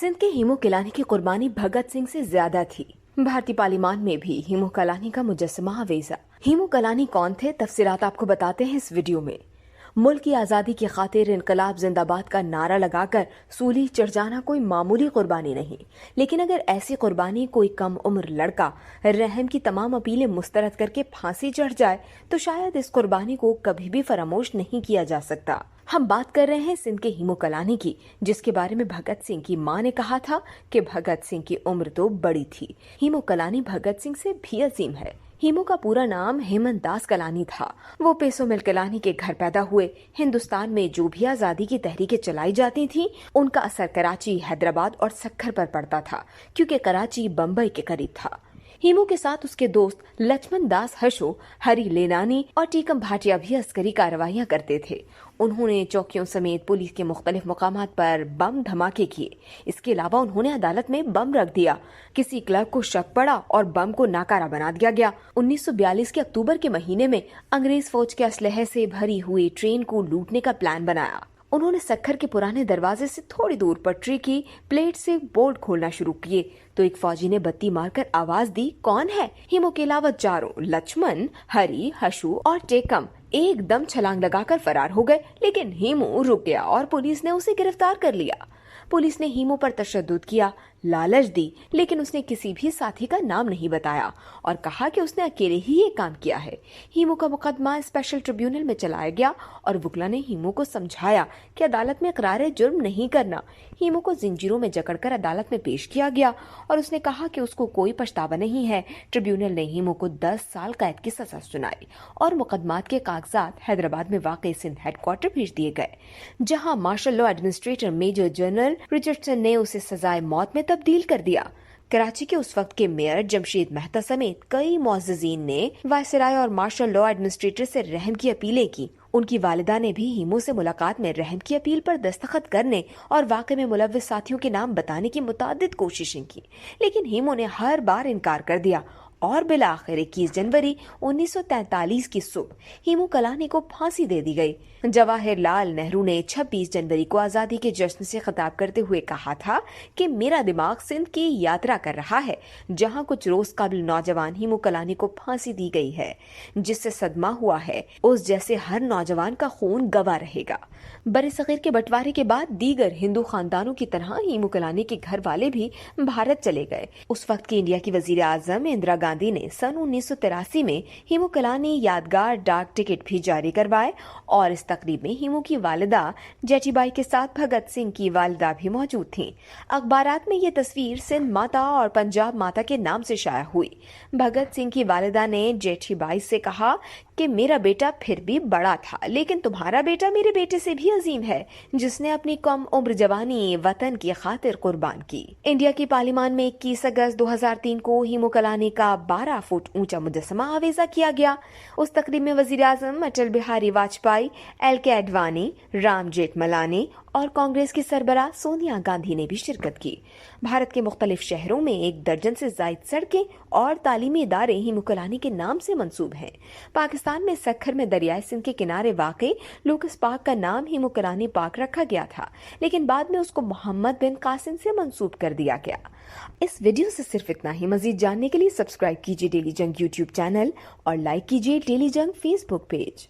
सिंध के हीमू किलानी की कुर्बानी भगत सिंह से ज्यादा थी। भारतीय पार्लियामान में भी हीमू कलानी का मुजस्समा आवेजा। हीमू कलानी कौन थे, तफसीलात आपको बताते हैं इस वीडियो में। मुल्क की आज़ादी की खातिर इनकलाब जिंदाबाद का नारा लगाकर सूली चढ़ जाना कोई मामूली कुर्बानी नहीं, लेकिन अगर ऐसी कुर्बानी कोई कम उम्र लड़का रहम की तमाम अपीलें मुस्तरद करके फांसी चढ़ जाए तो शायद इस कुर्बानी को कभी भी फरामोश नहीं किया जा सकता। हम बात कर रहे हैं सिंध के हीमू कलानी की, जिसके बारे में भगत सिंह की मां ने कहा था कि भगत सिंह की उम्र तो बड़ी थी, हीमू कलानी भगत सिंह से भी अजीम है। हीमू का पूरा नाम हेमंत दास कलानी था। वो पेसो मिल कलानी के घर पैदा हुए। हिंदुस्तान में जो भी आजादी की तहरीकें चलाई जाती थी, उनका असर कराची, हैदराबाद और सक्खर पर पड़ता था, क्योंकि कराची बम्बई के करीब था। हीमू के साथ उसके दोस्त लक्ष्मण दास हशो, हरी लेनानी और टीकम भाटिया भी अस्करी कार्रवाइयां करते थे। उन्होंने चौकियों समेत पुलिस के मुख्तलिफ मकामात पर बम धमाके किए। इसके अलावा उन्होंने अदालत में बम रख दिया। किसी क्लर्क को शक पड़ा और बम को नाकारा बना दिया गया। 1942 के अक्टूबर के महीने में अंग्रेज फौज के असलहे से भरी हुई ट्रेन को लूटने का प्लान बनाया। उन्होंने सक्खर के पुराने दरवाजे से थोड़ी दूर पटरी की प्लेट से बोल्ट खोलना शुरू किए तो एक फौजी ने बत्ती मारकर आवाज दी, कौन है? हीमू के अलावा चारों, लक्ष्मण, हरी, हशु और टेकम, एकदम छलांग लगाकर फरार हो गए। लेकिन हीमू रुक गया और पुलिस ने उसे गिरफ्तार कर लिया। पुलिस ने हीमू पर तशद्दुद किया, लालच दी, लेकिन उसने किसी भी साथी का नाम नहीं बताया और कहा कि उसने अकेले ही ये काम किया है। हीमू का मुकदमा स्पेशल ट्रिब्यूनल में चलाया गया और वुकला ने हीमू को समझाया कि अदालत में इकरार जुर्म नहीं करना। हीमू को जिंजीरों में जकड़कर अदालत में पेश किया गया और उसने कहा कि उसको कोई पछतावा नहीं है। ट्रिब्यूनल ने हीमू को 10 साल कैद की सजा सुनाई और मुकदमात के कागजात हैदराबाद में वाकई सिंध हेडक्वार्टर भेज दिए गए, जहां martial law administrator major general Richardson ने उसे सजाए मौत में तब्दील कर दिया। कराची के उस वक्त के मेयर जमशेद मेहता समेत कई मुअज़्ज़िज़ीन ने वायसराय और मार्शल लॉ एडमिनिस्ट्रेटर से रहम की अपीलें की। उनकी वालिदा ने भी हीमू से मुलाकात में रहम की अपील पर दस्तखत करने और वाकये में मुलव्विस साथियों के नाम बताने की मुतादिद कोशिशें की, लेकिन हीमू ने हर बार इनकार कर दिया और बिलाखिर 21 जनवरी 1943 की सुबह हीमू कलानी को फांसी दे दी गई। जवाहरलाल नेहरू ने 26 जनवरी को आजादी के जश्न से खिताब करते हुए कहा था कि मेरा दिमाग सिंध की यात्रा कर रहा है, जहां कुछ रोज काबिल नौजवान हीमू कलानी को फांसी दी गई है। जिससे सदमा हुआ है, उस जैसे हर नौजवान का खून गवाह रहेगा। बरे-सग़ीर के बंटवारे के बाद दीगर हिंदू खानदानों की तरह हीमू कलानी के घर वाले भी भारत चले गए। उस वक्त की इंडिया की वजीर आजम इंदिरा गांधी ने सन 1983 में हीमू कलानी यादगार डाक टिकट भी जारी करवाए और इस तकरीब में हीमू की वालिदा जेठीबाई के साथ भगत सिंह की वालिदा भी मौजूद थीं। अखबारात में ये तस्वीर सिंध माता और पंजाब माता के नाम से शाया हुई। भगत सिंह की वालिदा ने जेठीबाई से कहा कि मेरा बेटा फिर भी बड़ा था, लेकिन तुम्हारा बेटा मेरे बेटे से भी अजीम है, जिसने अपनी कम उम्र जवानी वतन की खातिर कुर्बान की। इंडिया की पार्लियामान में 21 अगस्त 2003 को हीमू कलानी का 12 फुट ऊंचा मुजस्समा आवेजा किया गया। उस तकरीब में वजीर आजम अटल बिहारी वाजपेयी, एल.के. अडवाणी, राम जेठमलानी और कांग्रेस की सरबराह सोनिया गांधी ने भी शिरकत की। भारत के मुख्तलिफ शहरों में 1 दर्जन से जायद सड़कें और तालीमी इदारे हीमू कलानी के नाम से मंसूब हैं। पाकिस्तान में सक्खर में दरियाए सिंध के किनारे वाक़ई लूकस पार्क का नाम हीमू कलानी पार्क रखा गया था, लेकिन बाद में उसको मोहम्मद बिन कासिम से मंसूब कर दिया गया। इस वीडियो से सिर्फ इतना ही। मजीद जानने के लिए सब्सक्राइब कीजिए डेली जंग यूट्यूब चैनल और लाइक कीजिए डेली जंग फेसबुक पेज।